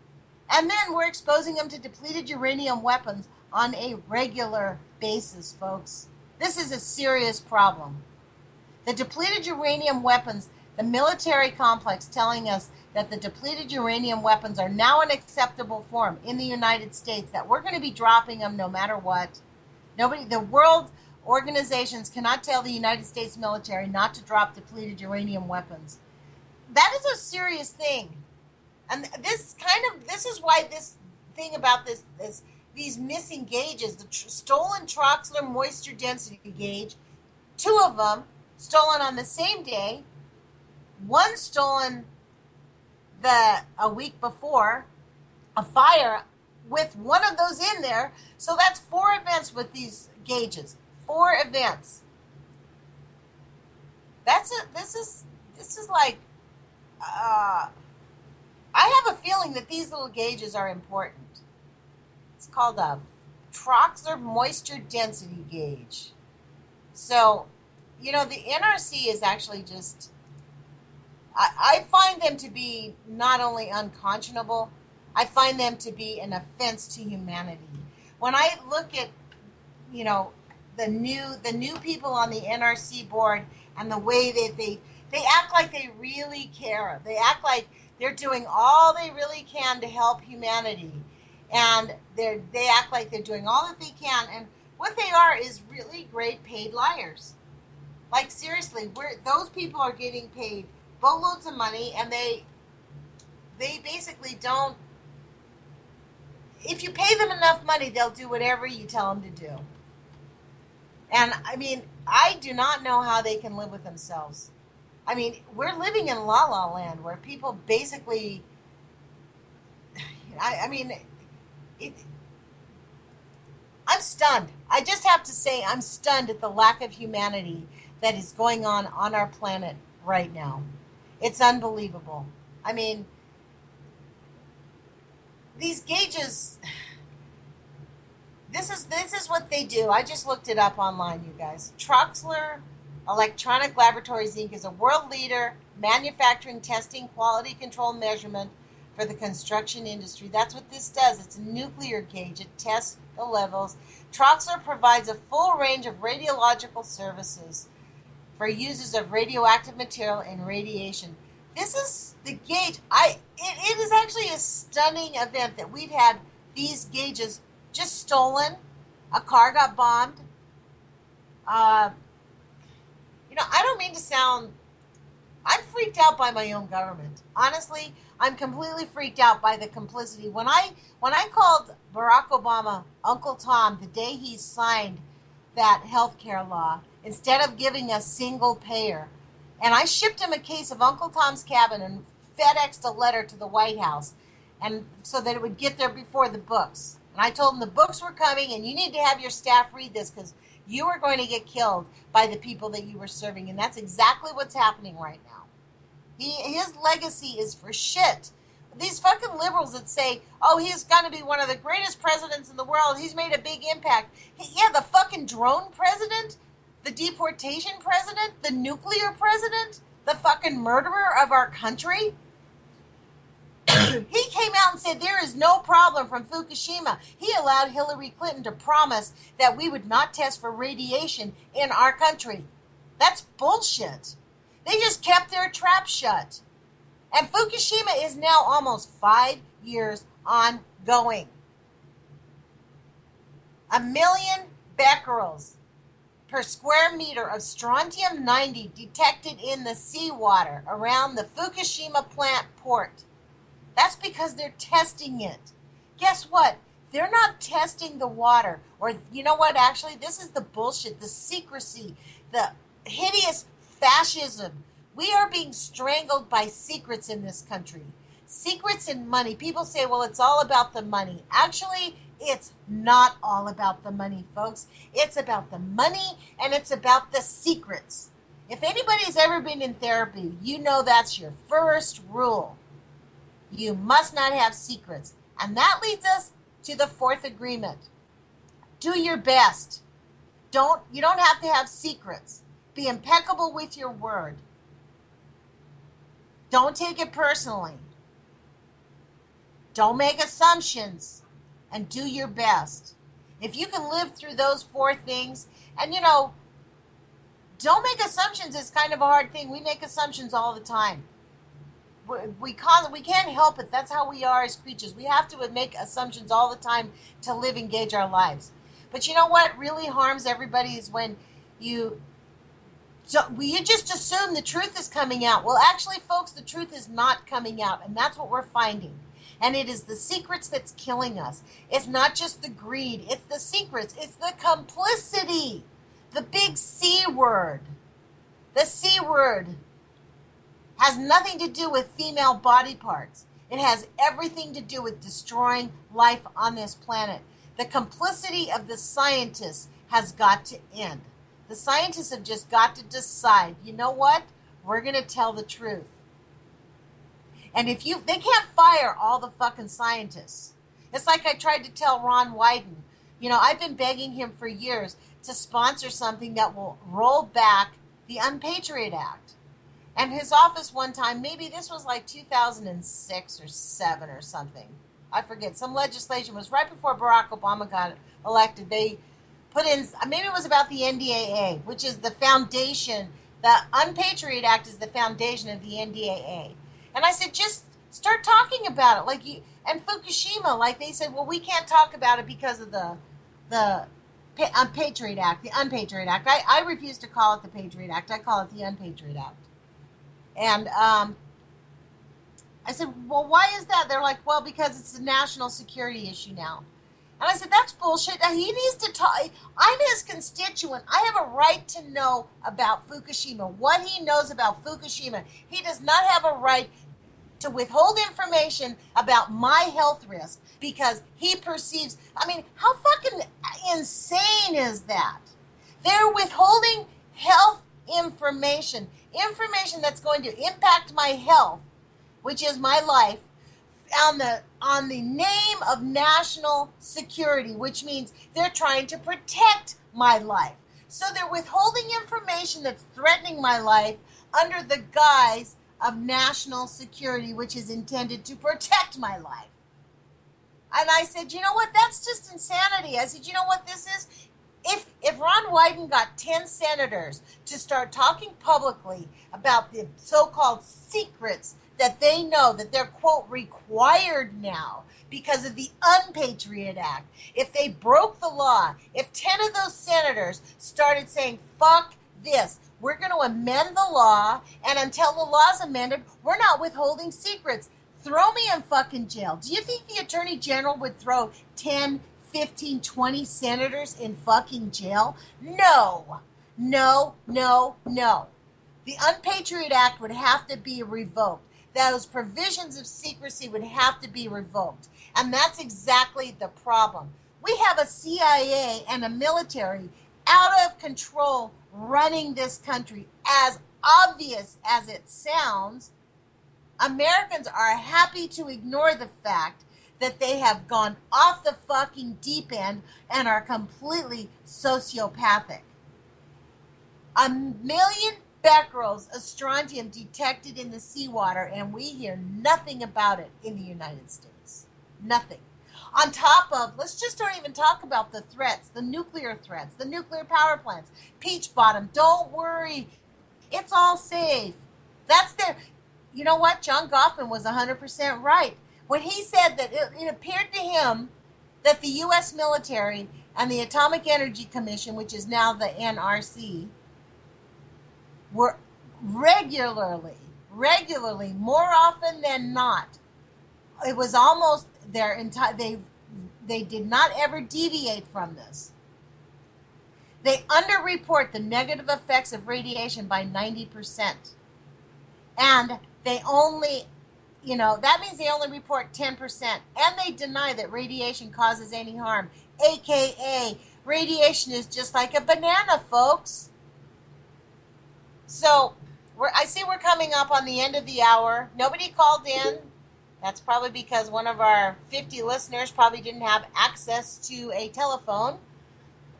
And then we're exposing them to depleted uranium weapons on a regular basis, folks. This is a serious problem. The depleted uranium weapons, the military complex telling us that the depleted uranium weapons are now an acceptable form in the United States, that we're going to be dropping them no matter what. The world organizations cannot tell the United States military not to drop depleted uranium weapons. That is a serious thing. And this is why this thing about these missing gauges, the stolen Troxler moisture density gauge, 2 of them stolen on the same day, 1 stolen a week before, a fire with 1 of those in there. So that's 4 events with these gauges. 4 events. That's it. This is like, I have a feeling that these little gauges are important. It's called a Troxler moisture density gauge. So, the NRC is actually just, I find them to be not only unconscionable, I find them to be an offense to humanity. When I look at, the new people on the NRC board and the way that they act like they really care. They act like they're doing all they really can to help humanity. And they act like they're doing all that they can. And what they are is really great paid liars. Like, seriously, those people are getting paid boatloads of money, and they basically don't. If you pay them enough money, they'll do whatever you tell them to do. And, I mean, I do not know how they can live with themselves. I mean, we're living in La La Land where people basically, I'm stunned. I just have to say I'm stunned at the lack of humanity that is going on our planet right now. It's unbelievable. I mean, these gauges, this is what they do. I just looked it up online, you guys. Troxler Electronic Laboratories, Inc. is a world leader manufacturing, testing, quality control measurement for the construction industry. That's what this does. It's a nuclear gauge. It tests the levels. Troxler provides a full range of radiological services for users of radioactive material and radiation. This is the gauge. It is actually a stunning event that we've had these gauges just stolen. A car got bombed. I don't mean to sound. I'm freaked out by my own government. Honestly, I'm completely freaked out by the complicity. When I called Barack Obama Uncle Tom the day he signed that health care law, instead of giving us single payer, And I shipped him a case of Uncle Tom's Cabin and FedExed a letter to the White House, and so that it would get there before the books. And I told him the books were coming, and you need to have your staff read this because you are going to get killed by the people that you were serving. And that's exactly what's happening right now. His legacy is for shit. These fucking liberals that say, oh, he's going to be one of the greatest presidents in the world. He's made a big impact. Yeah, the fucking drone president, the deportation president, the nuclear president, the fucking murderer of our country. He came out and said there is no problem from Fukushima. He allowed Hillary Clinton to promise that we would not test for radiation in our country. That's bullshit. They just kept their trap shut. And Fukushima is now almost 5 years ongoing. 1 million becquerels per square meter of strontium-90 detected in the seawater around the Fukushima plant port. That's because they're testing it. Guess what? They're not testing the water. Or, you know what, actually, this is the bullshit, the secrecy, the hideous fascism. We are being strangled by secrets in this country. Secrets and money. People say, well, it's all about the money. Actually, it's not all about the money, folks. It's about the money and it's about the secrets. If anybody's ever been in therapy, you know that's your first rule. You must not have secrets. And that leads us to the fourth agreement. Do your best. You don't have to have secrets. Be impeccable with your word. Don't take it personally. Don't make assumptions. And do your best. If you can live through those four things, and don't make assumptions is kind of a hard thing. We make assumptions all the time. We can't help it. That's how we are as creatures. We have to make assumptions all the time to live, engage our lives. But you know what really harms everybody is when you just assume the truth is coming out. Well, actually, folks, the truth is not coming out, and that's what we're finding. And it is the secrets that's killing us. It's not just the greed. It's the secrets. It's the complicity. The big C word. The C word has nothing to do with female body parts. It has everything to do with destroying life on this planet. The complicity of the scientists has got to end. The scientists have just got to decide, you know what? We're going to tell the truth. And they can't fire all the fucking scientists. It's like I tried to tell Ron Wyden. I've been begging him for years to sponsor something that will roll back the Unpatriot Act. And his office one time, maybe this was like 2006 or 7 or something. I forget. Some legislation was right before Barack Obama got elected. They put in, maybe it was about the NDAA, which is the foundation. The Unpatriot Act is the foundation of the NDAA. And I said, just start talking about it. And Fukushima, they said, well, we can't talk about it because of the Patriot Act, the Unpatriot Act. I refuse to call it the Patriot Act. I call it the Unpatriot Act. And I said, well, why is that? They're like, well, because it's a national security issue now. And I said, that's bullshit. He needs to talk. I'm his constituent. I have a right to know about Fukushima, what he knows about Fukushima. He does not have a right to withhold information about my health risk because he perceives, how fucking insane is that? They're withholding health information that's going to impact my health, which is my life, on the name of national security, which means they're trying to protect my life. So they're withholding information that's threatening my life under the guise of national security, which is intended to protect my life. And I said, you know what? That's just insanity. I said, you know what this is? If Ron Wyden got 10 senators to start talking publicly about the so-called secrets that they know that they're, quote, required now because of the Unpatriot Act, if they broke the law, if 10 of those senators started saying, fuck this, we're going to amend the law, and until the law's amended, we're not withholding secrets. Throw me in fucking jail. Do you think the Attorney General would throw 10, 15, 20 senators in fucking jail? No. The Unpatriot Act would have to be revoked. Those provisions of secrecy would have to be revoked. And that's exactly the problem. We have a CIA and a military out of control running this country. As obvious as it sounds, Americans are happy to ignore the fact that they have gone off the fucking deep end and are completely sociopathic. 1 million becquerels of strontium detected in the seawater, and we hear nothing about it in the United States. Nothing. On top of, let's just don't even talk about the threats, the nuclear threats, the nuclear power plants. Peach Bottom, don't worry. It's all safe. That's there. You know what? John Goffman was 100% right. When he said that it appeared to him that the U.S. military and the Atomic Energy Commission, which is now the NRC, were regularly, more often than not, it was almost their entire, they did not ever deviate from this. They underreport the negative effects of radiation by 90%. And they only, that means they only report 10%. And they deny that radiation causes any harm. AKA, radiation is just like a banana, folks. So, I see we're coming up on the end of the hour. Nobody called in. That's probably because one of our 50 listeners probably didn't have access to a telephone.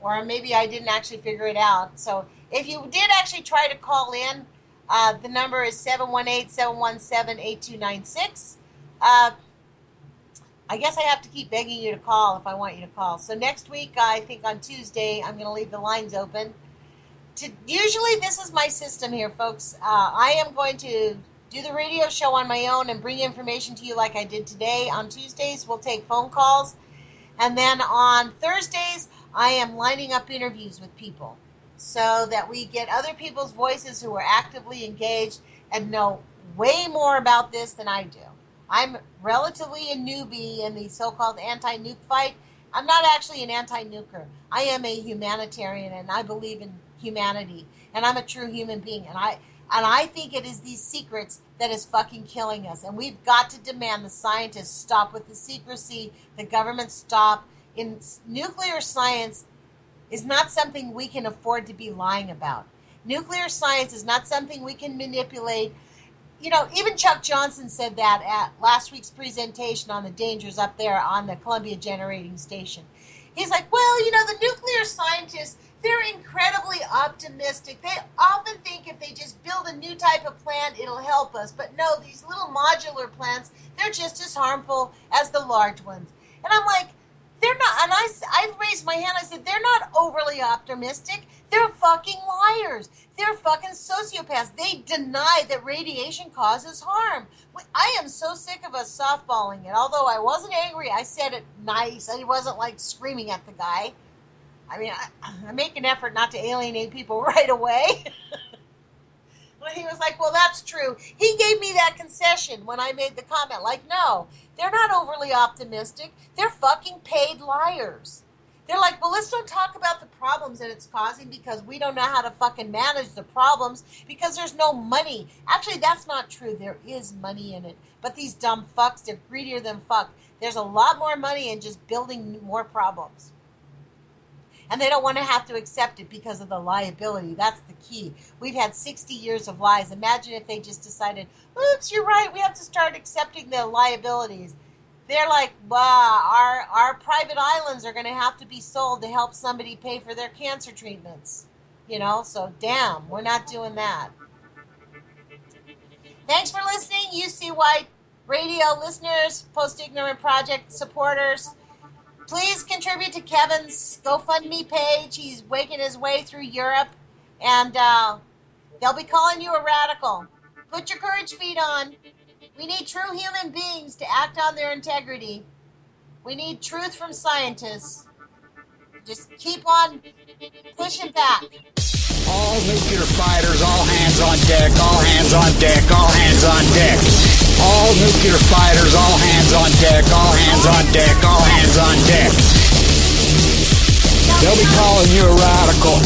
Or maybe I didn't actually figure it out. So, if you did actually try to call in, the number is 718-717-8296. I guess I have to keep begging you to call if I want you to call. So next week, I think on Tuesday, I'm going to leave the lines open. Usually this is my system here, folks. I am going to do the radio show on my own and bring information to you like I did today. On Tuesdays, we'll take phone calls. And then on Thursdays, I am lining up interviews with people so that we get other people's voices who are actively engaged and know way more about this than I do. I'm relatively a newbie in the so-called anti-nuke fight. I'm not actually an anti-nuker. I am a humanitarian, and I believe in humanity, and I'm a true human being, and I think it is these secrets that is fucking killing us, and we've got to demand the scientists stop with the secrecy, the government stop. In nuclear science is not something we can afford to be lying about. Nuclear science is not something we can manipulate. Even Chuck Johnson said that at last week's presentation on the dangers up there on the Columbia Generating Station. He's like, well, the nuclear scientists, they're incredibly optimistic. They often think if they just build a new type of plant, it'll help us. But no, these little modular plants, they're just as harmful as the large ones. And I'm like, they're not, and I raised my hand, I said, they're not overly optimistic. They're fucking liars. They're fucking sociopaths. They deny that radiation causes harm. I am so sick of us softballing it. Although I wasn't angry, I said it nice. I wasn't like screaming at the guy. I mean, I make an effort not to alienate people right away. But he was like, well, that's true. He gave me that concession when I made the comment. Like, no, they're not overly optimistic. They're fucking paid liars. They're like, well, let's don't talk about the problems that it's causing because we don't know how to fucking manage the problems because there's no money. Actually, that's not true. There is money in it. But these dumb fucks, they're greedier than fuck. There's a lot more money in just building more problems. And they don't want to have to accept it because of the liability. That's the key. We've had 60 years of lies. Imagine if they just decided, oops, you're right, we have to start accepting the liabilities. They're like, wow, our private islands are going to have to be sold to help somebody pay for their cancer treatments. So damn, we're not doing that. Thanks for listening, UCY radio listeners, Post-Ignorant Project supporters. Please contribute to Kevin's GoFundMe page. He's waking his way through Europe, and they'll be calling you a radical. Put your courage feet on. We need true human beings to act on their integrity. We need truth from scientists. Just keep on pushing back. All nuclear fighters, all hands on deck, all hands on deck, all hands on deck. All nuclear fighters, all hands on deck, all hands on deck, all hands on deck. They'll be calling you a radical.